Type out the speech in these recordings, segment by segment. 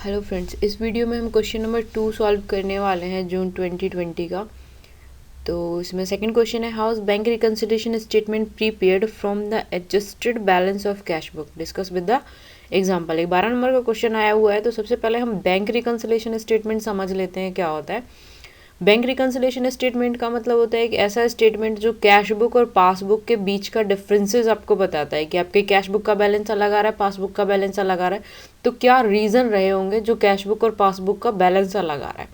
Hello friends, इस video में हम क्वेश्चन नंबर 2 सॉल्व करने वाले हैं जून 2020 का। तो इसमें सेकंड क्वेश्चन है, how is bank reconciliation statement prepared from the adjusted balance of cash book, discuss with the example. एक 12 नंबर का क्वेश्चन आया हुआ है। तो सबसे पहले हम बैंक रिकंसिलिएशन स्टेटमेंट समझ लेते हैं क्या होता है। बैंक रिकंसिलिएशन स्टेटमेंट का मतलब होता है एक ऐसा स्टेटमेंट जो कैश बुक और पासबुक के बीच का डिफरेंसेस आपको बताता है कि आपके कैश बुक का बैलेंस अलग आ रहा है, पासबुक का बैलेंस अलग आ रहा है, तो क्या रीज़न रहे होंगे जो कैश बुक और पासबुक का बैलेंस अलग आ रहा है।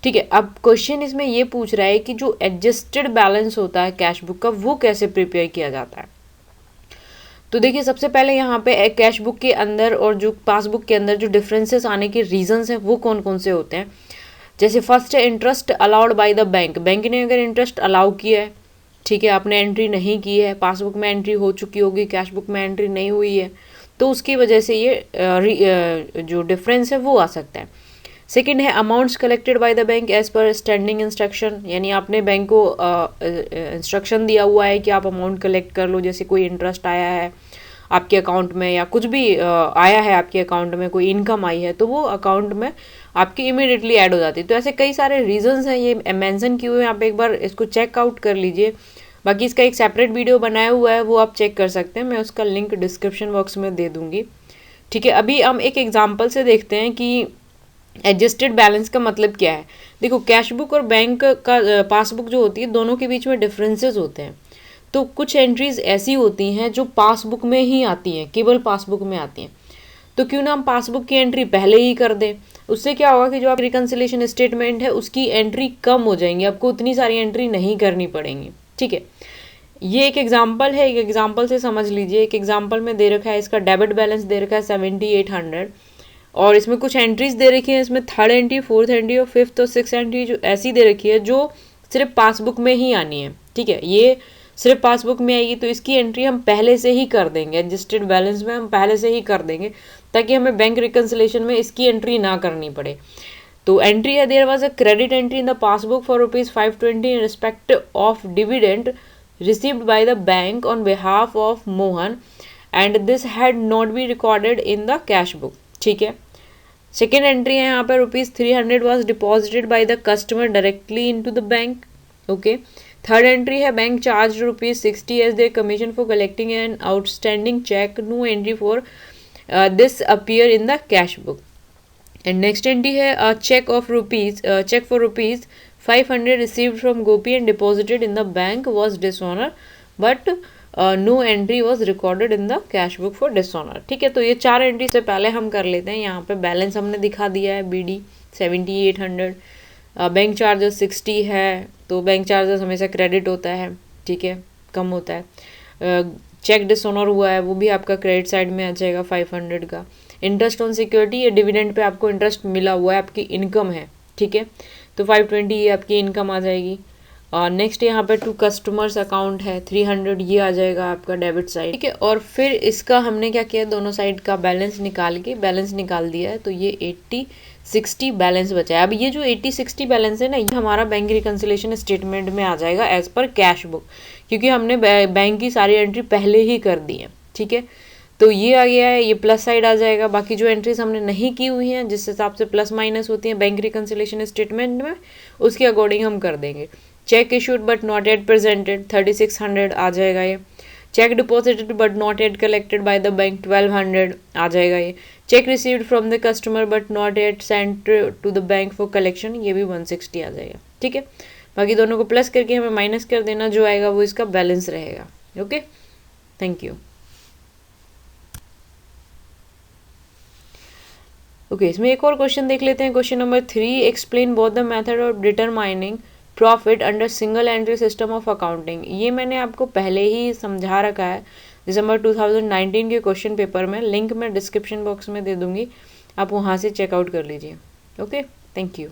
ठीक है, अब क्वेश्चन इसमें ये पूछ रहा है कि जो एडजस्टेड बैलेंस होता है कैश बुक का वो कैसे प्रिपेयर किया जाता है। तो देखिए, सबसे पहले यहाँ पे कैश बुक के अंदर और जो पासबुक के अंदर जो डिफरेंसेस आने के रीजंस हैं वो कौन कौन से होते हैं। जैसे फर्स्ट है interest allowed by the bank. Bank ने अगर इंटरेस्ट अलाउ किया है, ठीक है, आपने एंट्री नहीं की है, पासबुक में एंट्री हो चुकी होगी, कैश बुक में एंट्री नहीं हुई है, तो उसकी वजह से ये जो डिफरेंस है वो आ सकता है। सेकेंड है amounts collected by the bank as per standing instruction, यानी आपने बैंक को इंस्ट्रक्शन दिया हुआ है कि आप अमाउंट कलेक्ट कर लो। जैसे कोई इंटरेस्ट आया है आपके अकाउंट में या कुछ भी आया है आपके अकाउंट में, कोई इनकम आई है, तो वो अकाउंट में आपकी इमीडिएटली ऐड हो जाती है। तो ऐसे कई सारे रीजंस हैं, ये मेंशन किए हुए हैं, आप एक बार इसको चेकआउट कर लीजिए। बाकी इसका एक सेपरेट वीडियो बनाया हुआ है, वो आप चेक कर सकते हैं, मैं उसका लिंक डिस्क्रिप्शन बॉक्स में दे दूंगी। ठीक है, अभी हम एक एग्जाम्पल से देखते हैं कि एडजस्टेड बैलेंस का मतलब क्या है। देखो, कैश बुक और बैंक का पासबुक जो होती है, दोनों के बीच में डिफरेंसेस होते हैं। तो कुछ एंट्रीज ऐसी होती हैं जो पासबुक में ही आती हैं, केवल पासबुक में आती हैं। तो क्यों ना हम पासबुक की एंट्री पहले ही कर दें। उससे क्या होगा कि जो आप रिकंसिलिएशन स्टेटमेंट है उसकी एंट्री कम हो जाएंगी, आपको उतनी सारी एंट्री नहीं करनी पड़ेंगी। ठीक है, ये एक एग्जाम्पल है, एक एग्जाम्पल से समझ लीजिए। एक एग्जाम्पल में दे रखा है, इसका डेबिट बैलेंस दे रखा है 7800 और इसमें कुछ एंट्रीज दे रखी है। इसमें थर्ड एंट्री, फोर्थ एंट्री और फिफ्थ और सिक्स एंट्री जो ऐसी दे रखी है जो सिर्फ पासबुक में ही आनी है। ठीक है, ये सिर्फ पासबुक में आएगी, तो इसकी एंट्री हम पहले से ही कर देंगे, एडजस्टेड बैलेंस में हम पहले से ही कर देंगे ताकि हमें बैंक रिकंसिलिएशन में इसकी एंट्री ना करनी पड़े। तो एंट्री है, there was a credit entry in the passbook for ₹520 in respect of dividend received by the bank on behalf of Mohan and this had not been recorded in the cash book। ठीक है, second entry है यहाँ पर ₹300 was deposited by the customer directly into the bank। Okay, third entry है bank charge ₹60 as their commission for collecting an outstanding check, no entry for this appear in the cash book। And next entry है check for ₹500 received from Gopi and deposited in the bank was dishonor but no entry was recorded in the cash book for dishonor। ठीक है, तो ये चार entry से पहले हम कर लेते हैं। यहाँ पे बैलेंस हमने दिखा दिया है, BD 7800, बैंक चार्जेस 60 है, तो बैंक चार्जेस हमेशा क्रेडिट होता है, ठीक है, कम होता है। चेक डिसऑनर हुआ है, वो भी आपका क्रेडिट साइड में आ जाएगा 500 का। इंटरेस्ट ऑन सिक्योरिटी, ये डिविडेंड पे आपको इंटरेस्ट मिला हुआ है, आपकी इनकम है, ठीक है, तो 520 ये आपकी इनकम आ जाएगी। और नेक्स्ट यहाँ पे टू कस्टमर्स अकाउंट है 300, ये आ जाएगा आपका डेबिट साइड। ठीक है, और फिर इसका हमने क्या किया, दोनों साइड का बैलेंस निकाल के बैलेंस निकाल दिया है, तो ये 80-60 बैलेंस बचा है। अब ये जो 80-60 बैलेंस है ना, ये हमारा बैंक रिकंसिलिएशन स्टेटमेंट में आ जाएगा एज पर कैश बुक, क्योंकि हमने बैंक की सारी एंट्री पहले ही कर दी है। ठीक है, तो ये आ गया है, ये प्लस साइड आ जाएगा। बाकी जो एंट्रीज हमने नहीं की हुई हैं, जिस हिसाब से प्लस माइनस होती हैं बैंक रिकंसिलिएशन स्टेटमेंट में, उसके अकॉर्डिंग हम कर देंगे। Cheque issued but not yet presented 3600 आ जाएगा ये। Cheque deposited but not yet collected by the bank 1200 आ जाएगा ये। Cheque received from the customer but not yet sent to the bank for collection, ये भी 160 आ जाएगा। ठीक है, बाकी दोनों को प्लस करके हमें माइनस कर देना, जो आएगा वो इसका बैलेंस रहेगा। Okay, thank you. ओके, इसमें एक और क्वेश्चन देख लेते हैं। Question number 3, explain both the method of determining profit under single entry system of accounting. ये मैंने आपको पहले ही समझा रखा है दिसंबर 2019 के क्वेश्चन पेपर में, लिंक मैं डिस्क्रिप्शन बॉक्स में दे दूंगी, आप वहाँ से चेकआउट कर लीजिए। Okay, thank you.